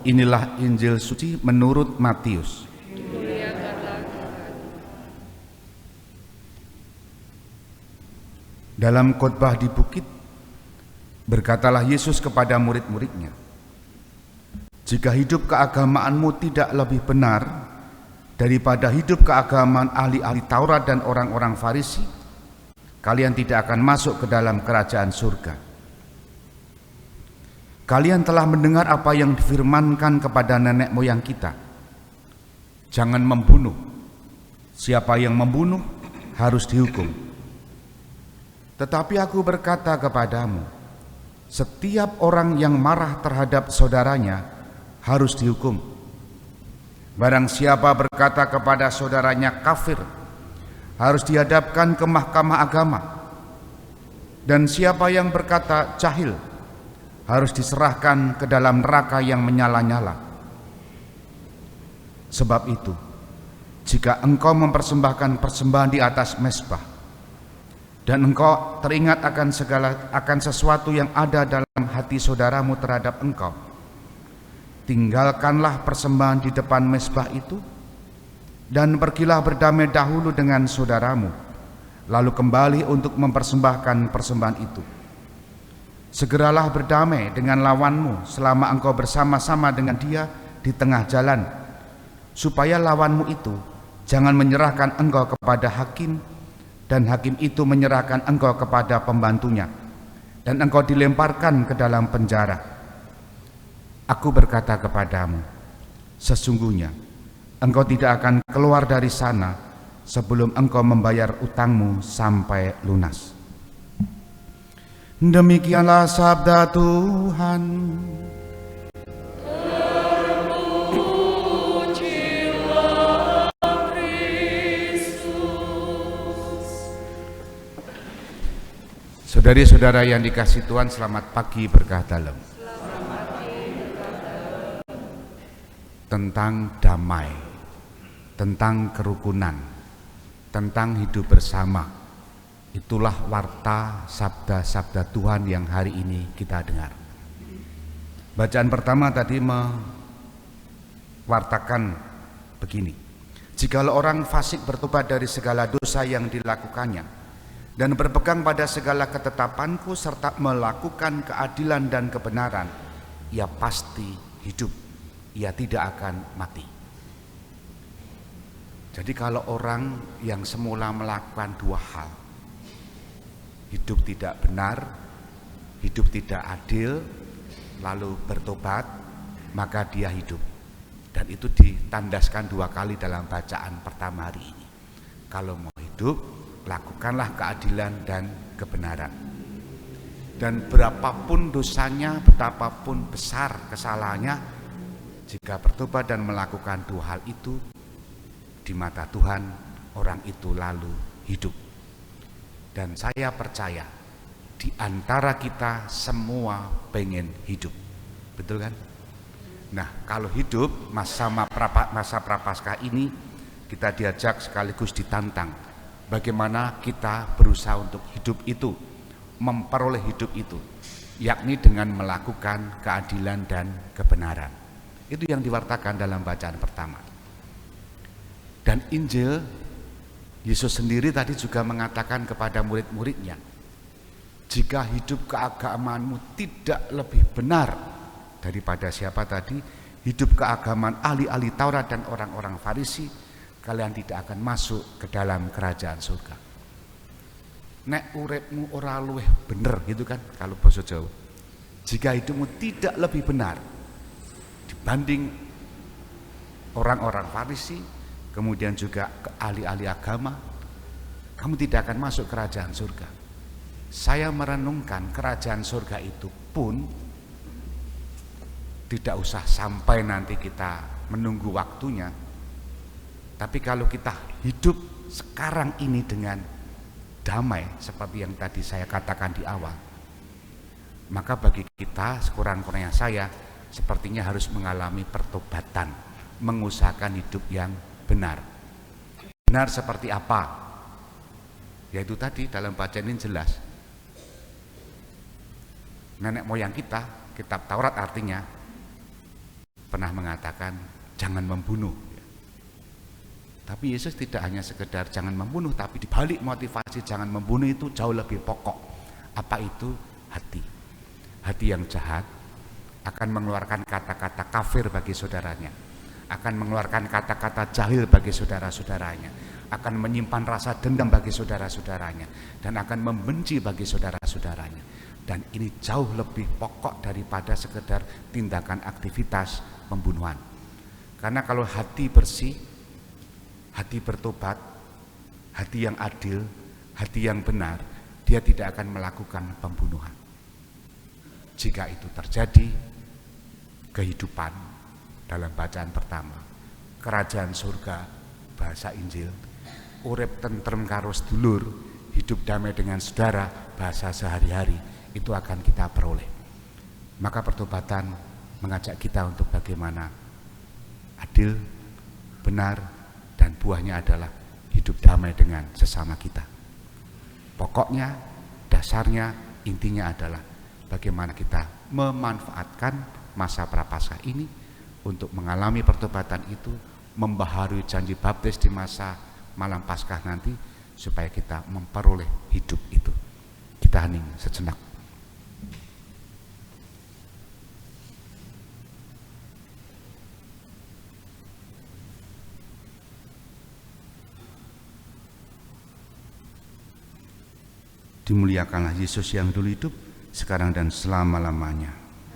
Inilah Injil suci menurut Matius. Dalam khotbah di bukit, berkatalah Yesus kepada murid-muridnya, "Jika hidup keagamaanmu tidak lebih benar daripada hidup keagamaan ahli-ahli Taurat dan orang-orang Farisi, kalian tidak akan masuk ke dalam kerajaan surga. Kalian telah mendengar apa yang difirmankan kepada nenek moyang kita, jangan membunuh. Siapa yang membunuh harus dihukum. Tetapi aku berkata kepadamu, setiap orang yang marah terhadap saudaranya harus dihukum. Barang siapa berkata kepada saudaranya kafir, harus dihadapkan ke mahkamah agama. Dan siapa yang berkata jahil, harus diserahkan ke dalam neraka yang menyala-nyala. Sebab itu, jika engkau mempersembahkan persembahan di atas mezbah, dan engkau teringat akan sesuatu yang ada dalam hati saudaramu terhadap engkau, tinggalkanlah persembahan di depan mezbah itu, dan pergilah berdamai dahulu dengan saudaramu, lalu kembali untuk mempersembahkan persembahan itu. Segeralah berdamai dengan lawanmu selama engkau bersama-sama dengan dia di tengah jalan, supaya lawanmu itu jangan menyerahkan engkau kepada hakim, dan hakim itu menyerahkan engkau kepada pembantunya, dan engkau dilemparkan ke dalam penjara. Aku berkata kepadamu, sesungguhnya engkau tidak akan keluar dari sana sebelum engkau membayar utangmu sampai lunas." Demikianlah sabda Tuhan. Saudari-saudara yang dikasihi Tuhan, selamat pagi berkah dalam. Tentang damai, tentang kerukunan, tentang hidup bersama, itulah warta sabda-sabda Tuhan yang hari ini kita dengar. Bacaan pertama tadi mewartakan begini: jikalau orang fasik bertobat dari segala dosa yang dilakukannya dan berpegang pada segala ketetapanku serta melakukan keadilan dan kebenaran, ia pasti hidup, ia tidak akan mati. Jadi kalau orang yang semula melakukan dua hal, hidup tidak benar, hidup tidak adil, lalu bertobat, maka dia hidup. Dan itu ditandaskan dua kali dalam bacaan pertama hari ini. Kalau mau hidup, lakukanlah keadilan dan kebenaran. Dan berapapun dosanya, betapapun besar kesalahannya, jika bertobat dan melakukan dua hal itu, di mata Tuhan orang itu lalu hidup. Dan saya percaya di antara kita semua pengen hidup, betul kan? Nah, kalau hidup masa prapaskah ini, kita diajak sekaligus ditantang bagaimana kita berusaha untuk hidup itu, memperoleh hidup itu, yakni dengan melakukan keadilan dan kebenaran. Itu yang diwartakan dalam bacaan pertama. Dan Injil, Yesus sendiri tadi juga mengatakan kepada murid-muridnya, jika hidup keagamaanmu tidak lebih benar daripada siapa tadi? Hidup keagamaan ahli-ahli Taurat dan orang-orang Farisi, kalian tidak akan masuk ke dalam kerajaan surga. Nek uripmu ora luweh bener, gitu kan kalau bahasa Jawa. Jika hidupmu tidak lebih benar dibanding orang-orang Farisi, kemudian juga ahli-ahli agama, kamu tidak akan masuk kerajaan surga. Saya merenungkan kerajaan surga itu pun tidak usah sampai nanti kita menunggu waktunya. Tapi kalau kita hidup sekarang ini dengan damai, seperti yang tadi saya katakan di awal, maka bagi kita, sekurang-kurangnya saya, sepertinya harus mengalami pertobatan, mengusahakan hidup yang benar. Benar seperti apa? Yaitu tadi dalam bacaan ini jelas. Nenek moyang kita, kitab Taurat artinya, pernah mengatakan jangan membunuh. Tapi Yesus tidak hanya sekedar jangan membunuh, tapi dibalik motivasi jangan membunuh itu jauh lebih pokok. Apa itu? Hati. Hati yang jahat akan mengeluarkan kata-kata kafir bagi saudaranya, akan mengeluarkan kata-kata jahil bagi saudara-saudaranya, akan menyimpan rasa dendam bagi saudara-saudaranya, dan akan membenci bagi saudara-saudaranya. Dan ini jauh lebih pokok daripada sekedar tindakan aktivitas pembunuhan. Karena kalau hati bersih, hati bertobat, hati yang adil, hati yang benar, dia tidak akan melakukan pembunuhan. Jika itu terjadi, kehidupan dalam bacaan pertama, kerajaan surga, bahasa Injil, urip tentrem karo sedulur, hidup damai dengan saudara, bahasa sehari-hari, itu akan kita peroleh. Maka pertobatan mengajak kita untuk bagaimana adil, benar, dan buahnya adalah hidup damai dengan sesama kita. Pokoknya, dasarnya, intinya adalah bagaimana kita memanfaatkan masa prapaskah ini untuk mengalami pertobatan itu, membaharui janji baptis di masa malam Paskah nanti, supaya kita memperoleh hidup itu. Kita hening sejenak. Dimuliakanlah Yesus yang dulu hidup, sekarang dan selama-lamanya.